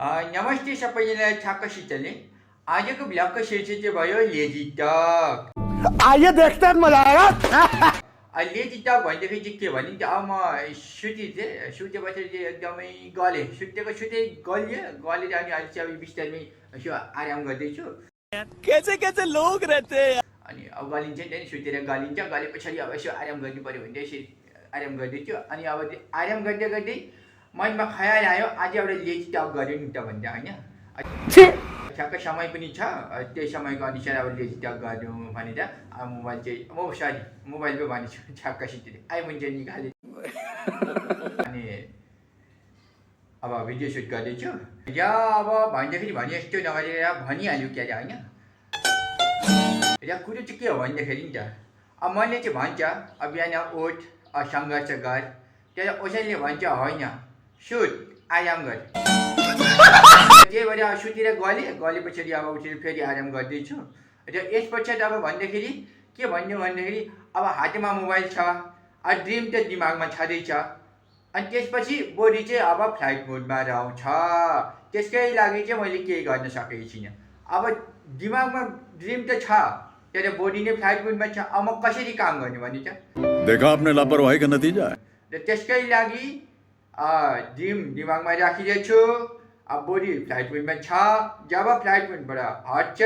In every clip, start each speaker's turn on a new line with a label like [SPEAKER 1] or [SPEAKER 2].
[SPEAKER 1] नमस्ते सबैजनालाई ठ्याक्क शीतलले आजको ब्लगको शीर्षक चाहिँ भयो लेजी टक।
[SPEAKER 2] आइए देखते हैं मजा आएगा।
[SPEAKER 1] लेजी टक भन्दाखेरि चाहिँ के भने अब म सुतेपछि चाहिँ एकदमै गलेँ, सुतेकै गल्यो अनि अहिले चाहिँ अब बिस्तारै यसो आराम गर्दैछु।
[SPEAKER 2] कैसे कैसे लोग रहते हैं।
[SPEAKER 1] अनि अब गलिन्छ नि, सुतेर गलिन्छ, गले पछाडि अब यसो आराम गर्नु पऱ्यो भने यसरी आराम गर्दैछु। अनि अब आराम गर्दै गर्दै मनमा खयाल आयो आज एउटा लेजी टक गऱ्यो नि त भन्दा होइन, ठ्याक्क समय पनि छ, त्यही समयको अनुसार अब लेजी टक गऱ्यौँ भनेर अब मोबाइल पो भनेछु ठ्याक्कसितले आइफोन चाहिँ निकालेँ अनि अब भिडियो सुट गर्दैछु। या अब भन्दाखेरि भने यस्तो नगरेर भनिहाल्यो क्या अरे होइन। र कुरो चाहिँ के हो भन्दाखेरि नि त अब मैले चाहिँ भन्छ अब बिहान उठ, सङ्घर्ष गर, तर ओसैले भन्छ होइन सुट आराम गर। त्यही भएर अब सुतेर गले पछाडि अब उठेर फेरि आराम गर्दैछु। र यस पछाडि अब भन्दाखेरि के भन्नु भन्दाखेरि अब हातमा मोबाइल छ, ड्रिम त दिमागमा छँदैछ, अनि त्यसपछि बोडी चाहिँ अब फ्लाइट मोडमा रहन्छ। त्यसकै लागि चाहिँ मैले केही गर्न सकेको छुइनँ। अब दिमागमा ड्रिम त छ तर बोडी नै फ्लाइट मोडमा छ, अब म कसरी काम गर्ने भने त
[SPEAKER 3] देखा आपने लापरवाही का नतीजा है।
[SPEAKER 1] र त्यसकै लागि ड्रिम दिमागमा राखिदिएछु, अब बोडी फ्लाइट मोडमा छ, जब फ्लाइट मोडबाट हट्छ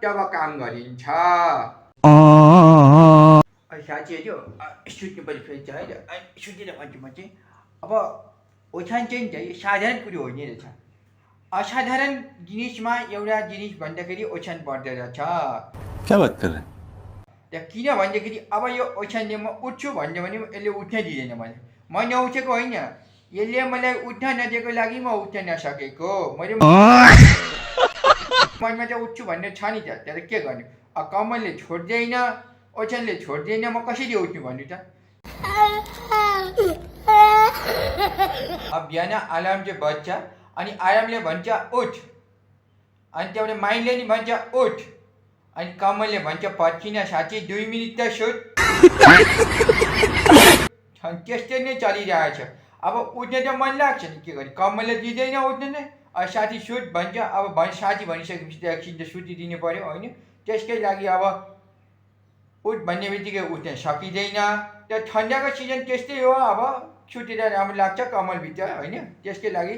[SPEAKER 1] तब काम गरिन्छ। साथीहरू सुत्नु पऱ्यो फेरि चाहिँ होइन, सुतेर भन्छु म चाहिँ अब ओछ्यान चाहिँ यो साधारण कुरो होइन रहेछ। असाधारण जिनिसमा एउटा जिनिस भन्दाखेरि ओछ्यान पर्दो रहेछ।
[SPEAKER 3] क्या बात कर रहे हैं?
[SPEAKER 1] त्यहाँ किन भन्दाखेरि अब यो ओछ्यानले म उठ्छु भन्यो भने यसले उठ्नै दिँदैन मलाई, म नउठेको होइन, यसले मलाई उठ्न नदिएको लागि म उठ्न नसकेको। मैले मनमा चाहिँ उठ्छु भन्ने छ नि त, तर के गर्नु, कमलले छोड्दैन, ओछ्यानले छोड्दैन, म कसरी उठ्नु भन्नु त। अब बिहान अलार्म चाहिँ बज्छ अनि आरामले भन्छ उठ, अनि त्यहाँबाट माइन्डले नि भन्छ उठ, अनि कमलले भन्छ पर्खिन साथी 2 मिनट त सुट। त्यस्तै नै चलिरहेछ। अब उठ्ने त मन लाग्छ नि, के गर्ने, कमलले दिँदैन उठ्ने नै, साथी सुट भन्छ, अब साथी भनिसकेपछि त एकछिन त सुतिदिनु पऱ्यो होइन। त्यसकै लागि अब उठ भन्ने बित्तिकै उठ्न सकिँदैन। र ठन्डाको सिजन त्यस्तै हो, अब सुतेर राम्रो लाग्छ कमलभित्र होइन। त्यसकै लागि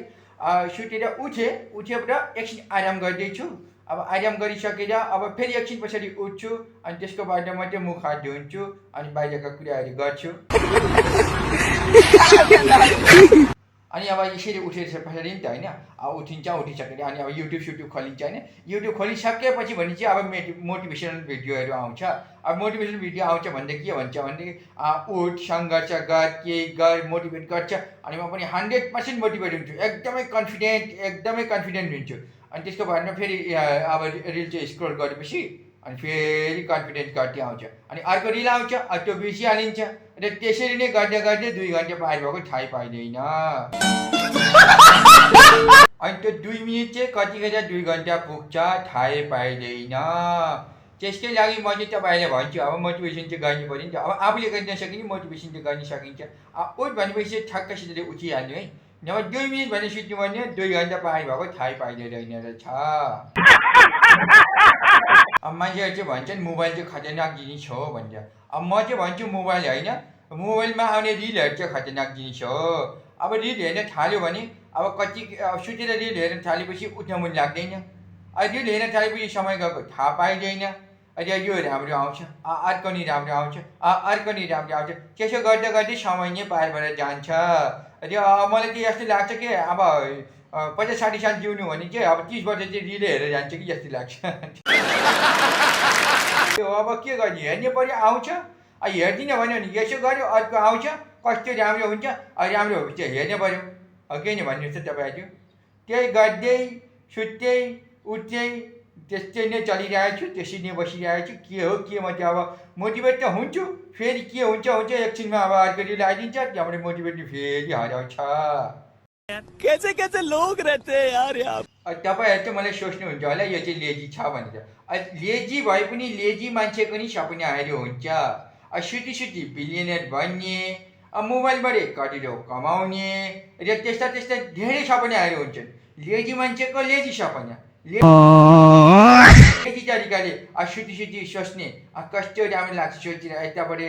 [SPEAKER 1] सुतेर उठेबाट एकछिन आराम गर्दैछु। अब आराम गरिसकेर अब फेरि एकछिन पछाडि उठ्छु, अनि त्यसको बाद मात्रै मुख हात धुन्छु अनि बाहिरका कुराहरू गर्छु। अनि अब यसरी उठेर पछाडि नि त होइन, अब उठिसकेर अनि अब युट्युब खोलिन्छ होइन। युट्युब खोलिसकेपछि भने चाहिँ अब मोटिभेसनल भिडियोहरू आउँछ। अब मोटिभेसनल भिडियो आउँछ भन्दा के भन्छ भनेदेखि उठ, सङ्घर्ष गर, केही गर, मोटिभेट गर्छ। अनि म पनि 100% मोटिभेट हुन्छु, एकदमै कन्फिडेन्ट हुन्छु। अनि त्यसको बादमा फेरि अब रिल चाहिँ स्क्रोल गरेपछि अनि फेरि कन्फिडेन्स घट्दै आउँछ, अनि अर्को रिल आउँछ, त्यो बिर्सिहालिन्छ। र त्यसरी नै गर्दै 2 घन्टा पार भएको थाहै पाइँदैन। अनि त्यो 2 मिनट चाहिँ कतिखेर 2 घन्टा पुग्छ थाहै पाइँदैन। त्यसकै लागि म चाहिँ तपाईँलाई भन्छु अब मोटिभेसन चाहिँ गर्नु पऱ्यो नि त। अब आफूले गर्न नसकिने मोटिभेसन चाहिँ गर्न सकिन्छ। उठ भनेपछि ठ्याक्कसितले उठिहाल्नु है, नभए 2 मिनट भने सुत्नु भने 2 घन्टा पार भएको थाहै पाइँदैन रहेछ। अब मान्छेहरू चाहिँ भन्छन् मोबाइल चाहिँ खतरनाक जिनिस हो भन्छ। अब म चाहिँ भन्छु मोबाइल होइन, मोबाइलमा आउने रिलहरू चाहिँ खतरनाक जिनिस हो। अब रिल हेर्न थाल्यो भने अब सुतेर रिल हेर्न थालेपछि उठ्न मन लाग्दैन, रिल हेर्न थालेपछि समय गएको थाहा पाइँदैन। यो राम्रो आउँछ, अर्को नि राम्रो आउँछ, त्यसो गर्दा गर्दै समय नै पार भएर जान्छ। मलाई चाहिँ यस्तो लाग्छ कि अब 50-60 साल जिउनु भने चाहिँ अब 30 वर्ष चाहिँ रिलै हेरेर जान्छ कि जस्तो लाग्छ। अब के गर्ने, हेर्ने पऱ्यो, आउँछ, हेर्दिनँ भन्यो भने यसो गर्यो अर्को आउँछ, कस्तो राम्रो हुन्छ, राम्रो हो चाहिँ हेर्ने पऱ्यो, के नि भन्नुहोस् त तपाईँहरू। त्यही गर्दै सुत्दै उठ्दै त्यस्तै नै चलिरहेको छु, त्यसरी नै बसिरहेको छु। के हो के, म चाहिँ अब मोटिभेट त हुन्छु, फेरि के हुन्छ एकछिनमा अब अर्को रिल आइदिन्छ, त्यहाँबाट मोटिभेट फेरि हराउँछ।
[SPEAKER 2] कैसे कैसे लोग रहते हैं यार यहाँ।
[SPEAKER 1] तपाईँहरू चाहिँ मलाई सोच्नुहुन्छ होला यो चाहिँ लेजी छ भनेर। लेजी भए पनि लेजी मान्छेको नि सपनाहरू हुन्छ, सुती बिलियनर बन्ने, मोबाइलबाट करोडौँ कमाउने, र त्यस्ता धेरै सपनाहरू हुन्छन्। लेजी मान्छेको लेजी सपना लेजी तरिकाले सुती सोच्ने कस्तो राम्रो लाग्छ सोचेर यताबाट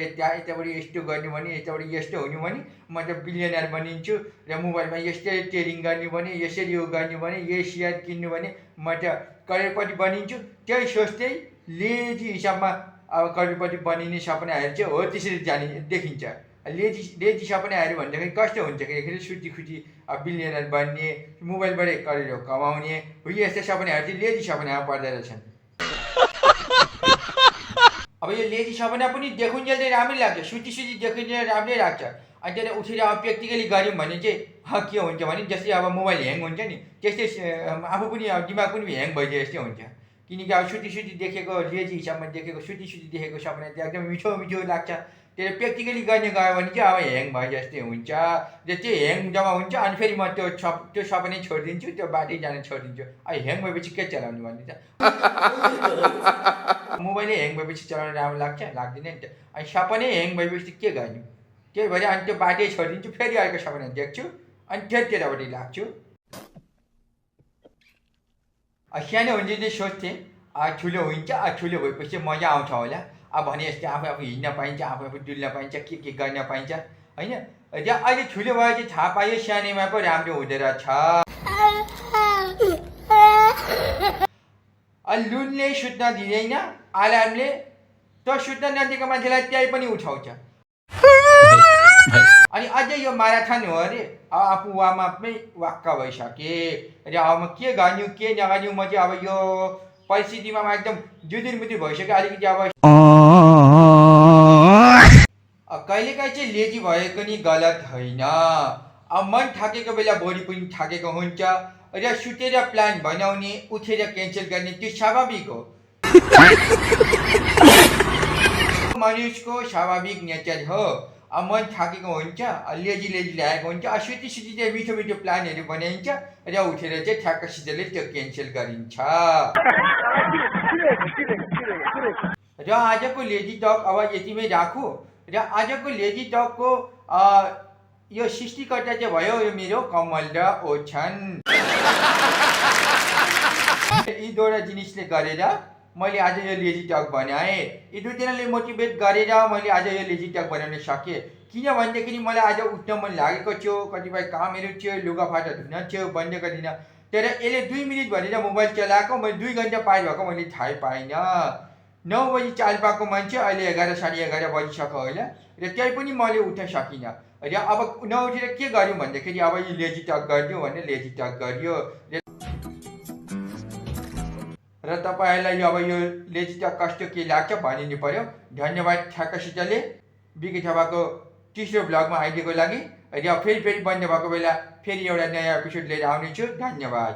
[SPEAKER 1] यस्तो गर्नु भने यताबाट यस्तो हुनु भने म त बिलियनर बनिन्छु र मोबाइलमा यस्तै ट्रेडिङ गर्नु भने यसरी यो गर्नु भने यही सेयर किन्नु भने म त करोडपति बनिन्छु। त्यही सोच्दै लेजी हिसाबमा अब करोडपति बनिने सपनाहरू चाहिँ हो त्यसरी देखिन्छ। लेजी सपनाहरू भन्दाखेरि कस्तो हुन्छ भन्दाखेरि सुती खुटी बिलियनर बन्ने मोबाइलबाटै करोड कमाउने हो यस्तो सपनाहरू चाहिँ लेजी सपनामा पर्दो रहेछन्। अब यो लेजी सपना पनि देखुन्जेल चाहिँ राम्रै लाग्छ, सुती देखुन्जेल राम्रै लाग्छ। अनि त्यसलाई उठेर अब प्र्याक्टिकली गऱ्यौँ भने चाहिँ के हुन्छ भने जस्तै अब मोबाइल ह्याङ हुन्छ नि त्यस्तै आफू पनि अब दिमाग पनि ह्याङ भइदिए जस्तै हुन्छ। किनकि अब सुती देखेको लेजी हिसाबमा देखेको सुती देखेको सपना चाहिँ एकदम मिठो लाग्छ। त्यसले प्र्याक्टिकली गर्ने गयो भने चाहिँ अब ह्याङ भए जस्तै हुन्छ र त्यो ह्याङ जब हुन्छ अनि फेरि म त्यो सपनै छोडिदिन्छु, त्यो बाटै जान छोडिदिन्छु। अब ह्याङ भएपछि के चलाउने भन्ने त मोबाइलै ह्याङ भएपछि चलाउन राम्रो लाग्छ लाग्दैन नि त। अनि सपनै ह्याङ भएपछि के गर्नु, त्यही भएर अनि त्यो बाटै छोडिदिन्छु, फेरि अर्को सपना देख्छु अनि फेरि त्यतापट्टि लाग्छु। सानो हुन्छ चाहिँ सोच्थेँ ठुलो हुन्छ, ठुलो भएपछि मजा आउँछ होला अब भने जस्तै आफू हिँड्न पाइन्छ, आफू डुल्न पाइन्छ, के गर्न पाइन्छ होइन। र अहिले ठुलो भए चाहिँ थाहा पायो सानैमा पो राम्रो हुँदो रहेछ। लुनले सुत्न दिँदैन, अलार्मले त सुत्न नदिएको मान्छेलाई त्यही पनि उठाउँछ। अनि अझै यो म्याराथन हो अरे, अब आफू वार्मअपमै वाक्क भइसके र अब म के गर्नु के नगर्नु, म चाहिँ अब यो परिस्थितिमा एकदम जुदुरमुदुर भइसक्यो अलिकति। अब कहिलेकाहीँ चाहिँ लेजी भएको नि गलत होइन। अब मन थाकेको बेला बडी पनि थाकेको हुन्छ र सुतेर प्लान बनाउने उठेर क्यान्सल गर्ने त्यो स्वाभाविक हो, मनुष्यको स्वाभाविक नेचर हो। अब मन थाकेको हुन्छ, लेजी लागेको हुन्छ, सुती चाहिँ मिठो प्लानहरू बनाइन्छ र उठेर चाहिँ ठ्याक्कसितले त्यो क्यान्सल गरिन्छ। र आजको लेजी टक अब यतिमै राखौँ। र आजको लेजी टकको यो सृष्टिकर्ता चाहिँ भयो यो मेरो कमल र ओछन। यी दुईवटा जिनिसले गरेर मैले आज यो लेजी टक बनाएँ। यी दुईजनाले मोटिभेट गरेर मैले आज यो लेजी टक बनाउन सकेँ। किनभनेदेखि मलाई आज उठ्न मन लागेको थियो, कतिपय कामहरू थियो, लुगाफाटा धुन थियो, बन्द गरिदिन, तर यसले 2 मिनट भनेर मोबाइल चलाएको मैले 2 घन्टा पार भएको मैले थाहै पाइनँ। 9 बजी चाल पाएको मान्छे अहिले 11 साढे 11 बजिसक्यो होला र त्यही पनि मैले उठ्न सकिनँ। र अब नउठेर के गर्यौँ भन्दाखेरि अब यो लेजी टक गरिदिउँ भने लेजी टक गरियो। र तपाईँहरूलाई अब यो लेजी टक कस्तो के लाग्छ भनिदिनु पर्यो। धन्यवाद ठ्याक्कसितले बिके थापाको तेस्रो ब्लगमा आइदिएको लागि। र फेरि बन्द भएको बेला फेरि एउटा नयाँ एपिसोड लिएर आउनेछु। धन्यवाद।